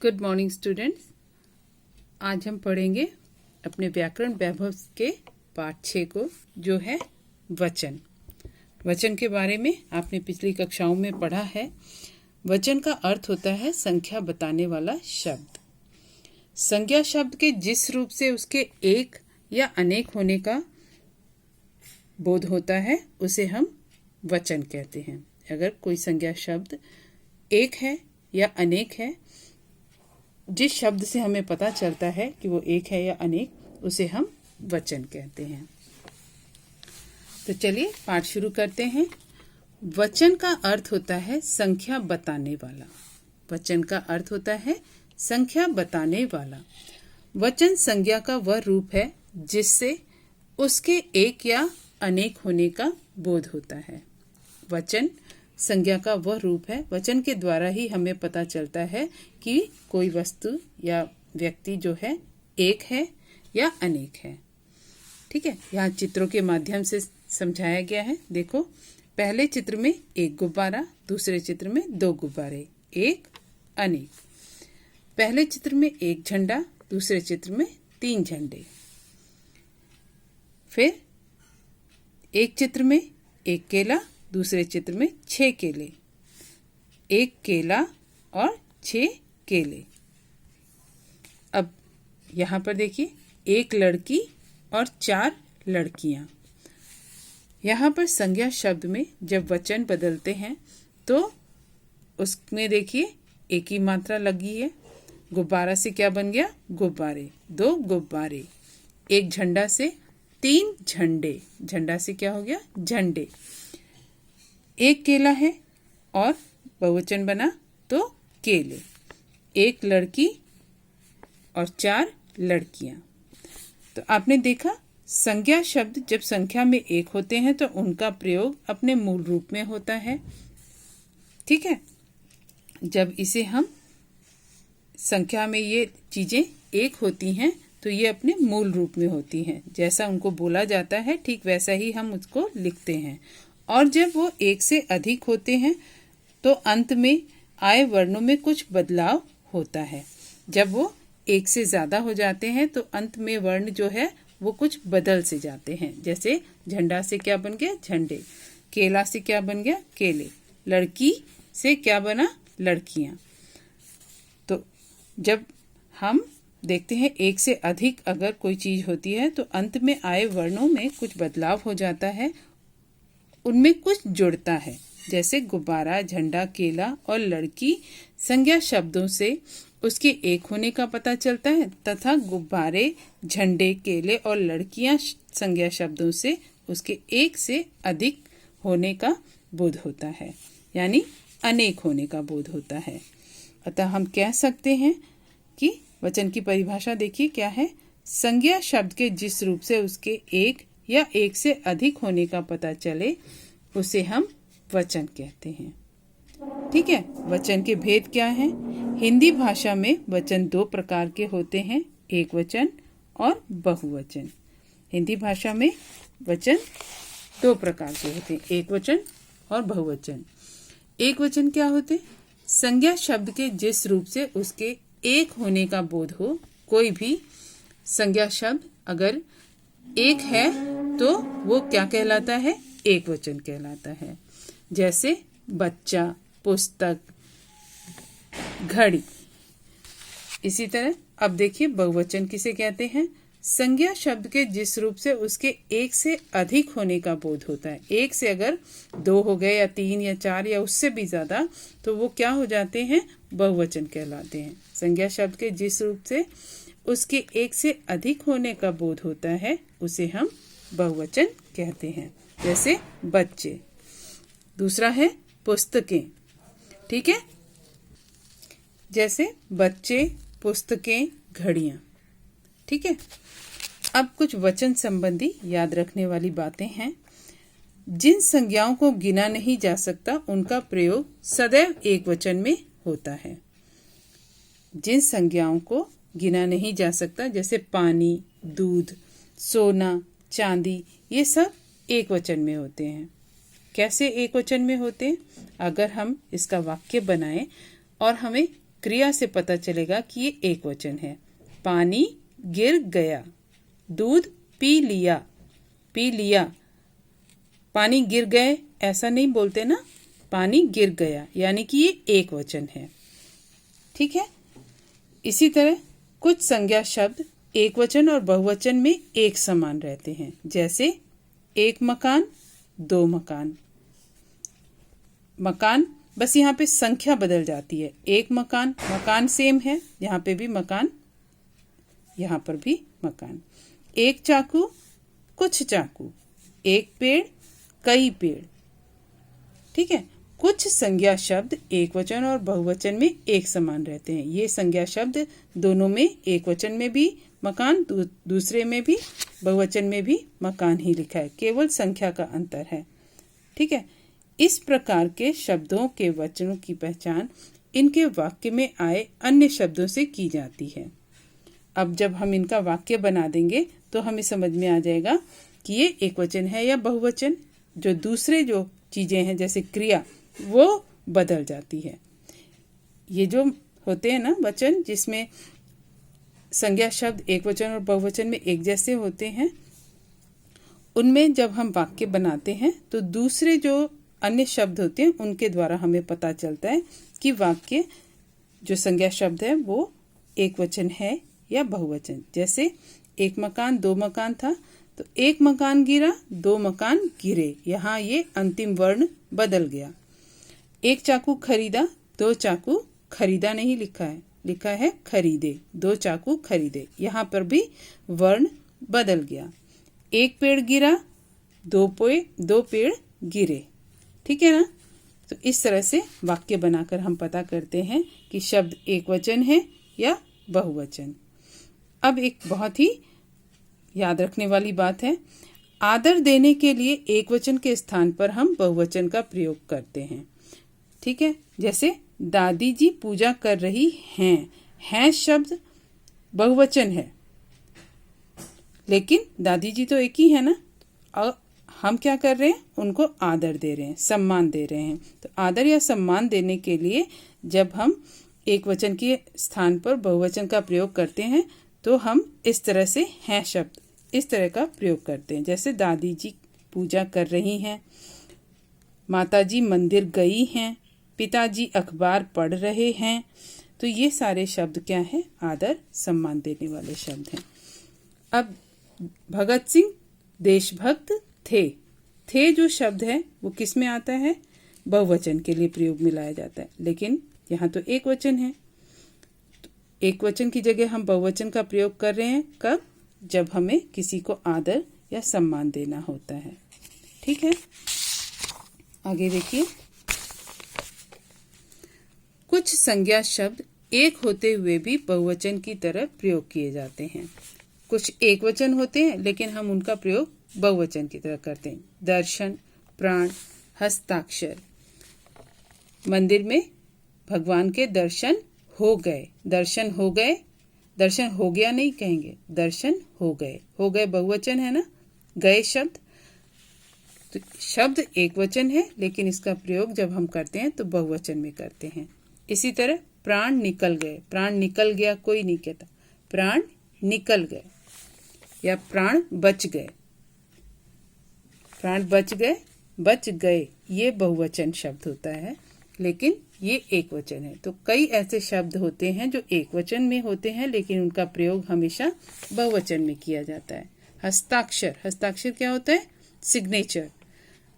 Good morning students. आज हम पढ़ेंगे अपने व्याकरण वैभव के पाठ 6 को, जो है वचन। वचन के बारे में आपने पिछली कक्षाओं में पढ़ा है। वचन का अर्थ होता है संख्या बताने वाला शब्द। संज्ञा शब्द के जिस रूप से उसके एक या अनेक होने का बोध होता है उसे हम वचन कहते हैं। अगर कोई संज्ञा शब्द एक है या अनेक है, जिस शब्द से हमें पता चलता है कि वो एक है या अनेक, उसे हम वचन कहते हैं। तो चलिए पाठ शुरू करते हैं। वचन का अर्थ होता है संख्या बताने वाला। वचन का अर्थ होता है संख्या बताने वाला। वचन संज्ञा का वह रूप है जिससे उसके एक या अनेक होने का बोध होता है। वचन संज्ञा का वह रूप है, वचन के द्वारा ही हमें पता चलता है कि कोई वस्तु या व्यक्ति जो है एक है या अनेक है। ठीक है, यहाँ चित्रों के माध्यम से समझाया गया है। देखो, पहले चित्र में एक गुब्बारा, दूसरे चित्र में दो गुब्बारे, एक अनेक। पहले चित्र में एक झंडा, दूसरे चित्र में 3 झंडे। फिर एक चित्र में एक केला, दूसरे चित्र में 6 केले। एक केला और 6 केले। अब यहाँ पर देखिए, एक लड़की और 4 लड़कियाँ। यहाँ पर संज्ञा शब्द में जब वचन बदलते हैं तो उसमें देखिए एक ही मात्रा लगी है। गुब्बारा से क्या बन गया? गुब्बारे। 2 गुब्बारे। एक झंडा से 3 झंडे। झंडा से क्या हो गया? झंडे। एक केला है और बहुवचन बना तो केले। एक लड़की और 4 लड़कियां। तो आपने देखा, संज्ञा शब्द जब संख्या में एक होते हैं तो उनका प्रयोग अपने मूल रूप में होता है। ठीक है, जब इसे हम संख्या में ये चीजें एक होती हैं तो ये अपने मूल रूप में होती हैं। जैसा उनको बोला जाता है ठीक वैसा ही हम उसको लिखते हैं। और जब वो एक से अधिक होते हैं तो अंत में आए वर्णों में कुछ बदलाव होता है। जब वो एक से ज़्यादा हो जाते हैं तो अंत में वर्ण जो है वो कुछ बदल से जाते हैं। जैसे झंडा से क्या बन गया? झंडे। केला से क्या बन गया? केले। लड़की से क्या बना? लड़कियाँ। तो जब हम देखते हैं एक से अधिक अगर कोई चीज़ होती है तो अंत में आए वर्णों में कुछ बदलाव हो जाता है, उनमें कुछ जुड़ता है। जैसे गुब्बारा, झंडा, केला और लड़की संज्ञा शब्दों से उसके एक होने का पता चलता है, तथा गुब्बारे, झंडे, केले और लड़कियां संज्ञा शब्दों से उसके एक से अधिक होने का बोध होता है, यानी अनेक होने का बोध होता है। अतः हम कह सकते हैं कि वचन की परिभाषा देखिए क्या है। संज्ञा शब्द के जिस रूप से उसके एक या एक से अधिक होने का पता चले उसे हम वचन कहते हैं। ठीक है, वचन के भेद क्या हैं? हिंदी भाषा में वचन 2 प्रकार के होते हैं, एक वचन और बहुवचन। हिंदी भाषा में वचन 2 प्रकार के होते हैं, एक वचन और बहुवचन। एक वचन क्या होते? संज्ञा शब्द के जिस रूप से उसके एक होने का बोध हो। कोई भी संज्ञा शब्द अगर एक है तो वो क्या कहलाता है? एक वचन कहलाता है। जैसे बच्चा, पुस्तक, घड़ी। इसी तरह अब देखिए बहुवचन किसे कहते हैं? संज्ञा शब्द के जिस रूप से उसके एक से अधिक होने का बोध होता है। एक से अगर 2 हो गए या 3 या 4 या उससे भी ज्यादा तो वो क्या हो जाते हैं? बहुवचन कहलाते हैं। संज्ञा शब्द के जिस रूप से उसके एक से अधिक होने का बोध होता है उसे हम बहुवचन कहते हैं। जैसे बच्चे। दूसरा है पुस्तकें। ठीक है, जैसे बच्चे, पुस्तकें, घड़ियां। ठीक है, अब कुछ वचन संबंधी याद रखने वाली बातें हैं। जिन संज्ञाओं को गिना नहीं जा सकता उनका प्रयोग सदैव एक वचन में होता है। जिन संज्ञाओं को गिना नहीं जा सकता, जैसे पानी, दूध, सोना, चांदी, ये सब एक वचन में होते हैं। कैसे एक वचन में होते हैं? अगर हम इसका वाक्य बनाएं और हमें क्रिया से पता चलेगा कि ये एक वचन है। पानी गिर गया, दूध पी लिया, पी लिया। पानी गिर गए ऐसा नहीं बोलते ना, पानी गिर गया यानी कि ये एक वचन है। ठीक है। इसी तरह कुछ संज्ञा शब्द एक वचन और बहुवचन में एक समान रहते हैं, जैसे एक मकान, दो मकान। मकान बस यहाँ पे संख्या बदल जाती है। एक मकान, मकान सेम है, यहाँ पे भी मकान, यहाँ पर भी मकान। एक चाकू, कुछ चाकू। एक पेड़, कई पेड़। ठीक है। कुछ संज्ञा शब्द एक वचन और बहुवचन में एक समान रहते हैं। ये संज्ञा शब्द दोनों में, एक वचन में भी मकान, दूसरे में भी, बहुवचन में भी मकान ही लिखा है, केवल संख्या का अंतर है। ठीक है। इस प्रकार के शब्दों के वचनों की पहचान इनके वाक्य में आए अन्य शब्दों से की जाती है। अब जब हम इनका वाक्य बना देंगे तो हमें समझ में आ जाएगा कि ये एक वचन है या बहुवचन। जो दूसरे जो चीजें हैं जैसे क्रिया, वो बदल जाती है। ये जो होते हैं ना वचन जिसमें संज्ञा शब्द एक वचन और बहुवचन में एक जैसे होते हैं, उनमें जब हम वाक्य बनाते हैं तो दूसरे जो अन्य शब्द होते हैं उनके द्वारा हमें पता चलता है कि वाक्य जो संज्ञा शब्द है वो एक वचन है या बहुवचन। जैसे एक मकान, दो मकान था, तो एक मकान गिरा, दो मकान गिरे। यहाँ ये अंतिम वर्ण बदल गया। एक चाकू खरीदा, दो चाकू खरीदा नहीं लिखा है, लिखा है खरीदे, दो चाकू खरीदे। यहाँ पर भी वर्ण बदल गया। एक पेड़ गिरा, दो पेड़ गिरे। ठीक है ना। तो इस तरह से वाक्य बनाकर हम पता करते हैं कि शब्द एक वचन है या बहुवचन। अब एक बहुत ही याद रखने वाली बात है, आदर देने के लिए एक वचन के स्थान पर हम बहुवचन का प्रयोग करते हैं। ठीक है। जैसे दादी जी पूजा कर रही हैं शब्द बहुवचन है, लेकिन दादी जी तो एक ही है ना, और हम क्या कर रहे हैं, उनको आदर दे रहे हैं, सम्मान दे रहे हैं। तो आदर या सम्मान देने के लिए जब हम एक वचन के स्थान पर बहुवचन का प्रयोग करते हैं तो हम इस तरह से हैं शब्द इस तरह का प्रयोग करते हैं। जैसे दादी जी पूजा कर रही हैं, माताजी मंदिर गई हैं, पिताजी अखबार पढ़ रहे हैं। तो ये सारे शब्द क्या हैं, आदर सम्मान देने वाले शब्द हैं। अब भगत सिंह देशभक्त थे जो शब्द है वो किस में आता है, बहुवचन के लिए प्रयोग में लाया जाता है, लेकिन यहाँ तो एक वचन है। तो एक वचन की जगह हम बहुवचन का प्रयोग कर रहे हैं, कब, जब हमें किसी को आदर या सम्मान देना होता है। ठीक है। आगे देखिए, कुछ संज्ञा शब्द एक होते हुए भी बहुवचन की तरह प्रयोग किए जाते हैं। कुछ एक वचन होते हैं लेकिन हम उनका प्रयोग बहुवचन की तरह करते हैं। दर्शन, प्राण, हस्ताक्षर। मंदिर में भगवान के दर्शन हो गए, दर्शन हो गए, दर्शन हो गया नहीं कहेंगे, दर्शन हो गए बहुवचन है ना, गए शब्द। तो शब्द एक वचन है लेकिन इसका प्रयोग जब हम करते हैं तो बहुवचन में करते हैं। इसी तरह प्राण निकल गए, प्राण निकल गया कोई नहीं कहता, प्राण निकल गए, या प्राण बच गए, प्राण बच गए, ये बहुवचन शब्द होता है लेकिन ये एक वचन है। तो कई ऐसे शब्द होते हैं जो एक वचन में होते हैं लेकिन उनका प्रयोग हमेशा बहुवचन में किया जाता है। हस्ताक्षर, हस्ताक्षर क्या होता है, सिग्नेचर,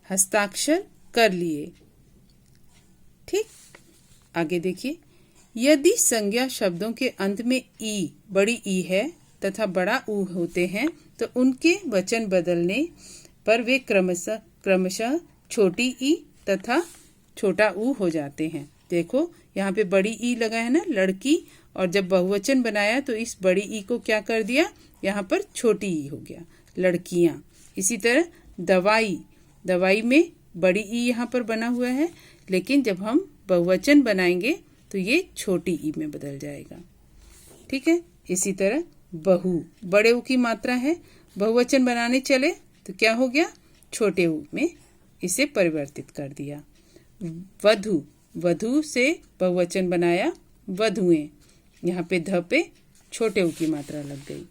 हस्ताक्षर कर लिए। ठीक। आगे देखिए, यदि संज्ञा शब्दों के अंत में ई, बड़ी ई है तथा बड़ा ऊ होते हैं तो उनके वचन बदलने पर वे क्रमशः छोटी ई तथा छोटा ऊ हो जाते हैं। देखो यहाँ पे बड़ी ई लगा है ना, लड़की, और जब बहुवचन बनाया तो इस बड़ी ई को क्या कर दिया, यहाँ पर छोटी ई हो गया, लड़कियाँ। इसी तरह दवाई, दवाई में बड़ी ई यहाँ पर बना हुआ है लेकिन जब हम बहुवचन बनाएंगे तो ये छोटी ई में बदल जाएगा। ठीक है। इसी तरह बहु, बड़े ऊ की मात्रा है, बहुवचन बनाने चले तो क्या हो गया, छोटे ऊ में इसे परिवर्तित कर दिया। वधु, वधु से बहुवचन बनाया वधुएं। यहाँ पे ध पे छोटे ऊ की मात्रा लग गई।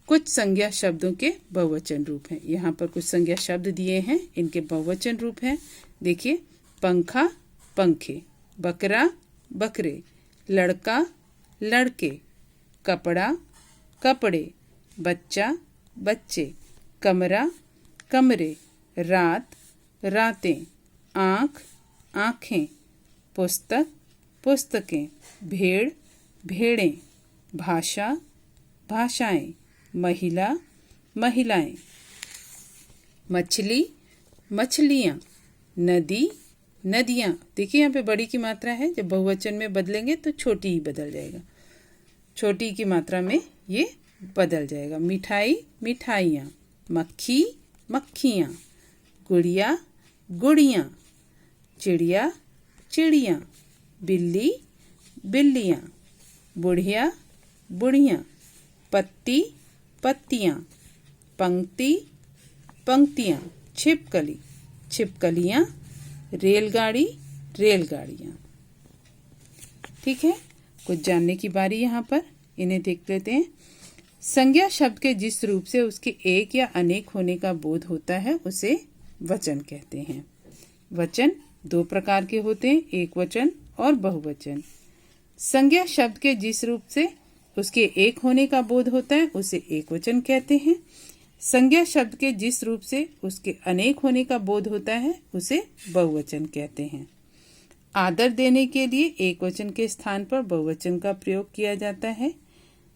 कुछ संज्ञा शब्दों के बहुवचन रूप हैं। यहाँ पर कुछ संज्ञा शब्द दिए हैं, इनके बहुवचन रूप हैं। देखिए, पंखा पंखे, बकरा बकरे, लड़का लड़के, कपड़ा कपड़े, बच्चा बच्चे, कमरा कमरे, रात रातें, आँख आँखें, पुस्तक पुस्तकें, भेड़ भेड़ें, भाषा भाषाएं, महिला महिलाएं, मछली मछलियाँ, नदी नदियाँ। देखिए यहाँ पे बड़ी की मात्रा है, जब बहुवचन में बदलेंगे तो छोटी ही बदल जाएगा, छोटी की मात्रा में ये बदल जाएगा। मिठाई मिठाइयाँ, मक्खी मक्खियाँ, गुड़िया गुड़ियाँ, चिड़िया चिड़ियाँ, बिल्ली बिल्लियाँ, बुढ़िया बुढ़ियाँ, पत्ती पत्तियाँ, पंक्ति पंक्तियाँ, छिपकली छिपकलियाँ, रेलगाड़ी रेलगाड़ियाँ। ठीक है, कुछ जानने की बारी यहाँ पर, इन्हें देख लेते हैं। संज्ञा शब्द के जिस रूप से उसके एक या अनेक होने का बोध होता है उसे वचन कहते हैं। वचन दो प्रकार के होते हैं, एक वचन और बहुवचन। संज्ञा शब्द के जिस रूप से उसके एक होने का बोध होता है उसे एक वचन कहते हैं। संज्ञा शब्द के जिस रूप से उसके अनेक होने का बोध होता है उसे बहुवचन कहते हैं। आदर देने के लिए एक वचन के स्थान पर बहुवचन का प्रयोग किया जाता है।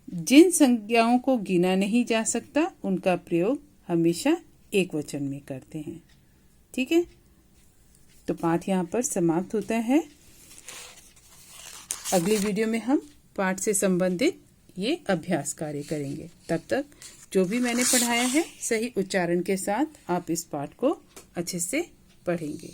जिन संज्ञाओं को गिना नहीं जा सकता उनका प्रयोग हमेशा एक वचन में करते हैं। ठीक है, तो पाठ यहाँ पर समाप्त होता है। अगली वीडियो में हम पाठ से संबंधित ये अभ्यास कार्य करेंगे। तब तक जो भी मैंने पढ़ाया है सही उच्चारण के साथ आप इस पाठ को अच्छे से पढ़ेंगे।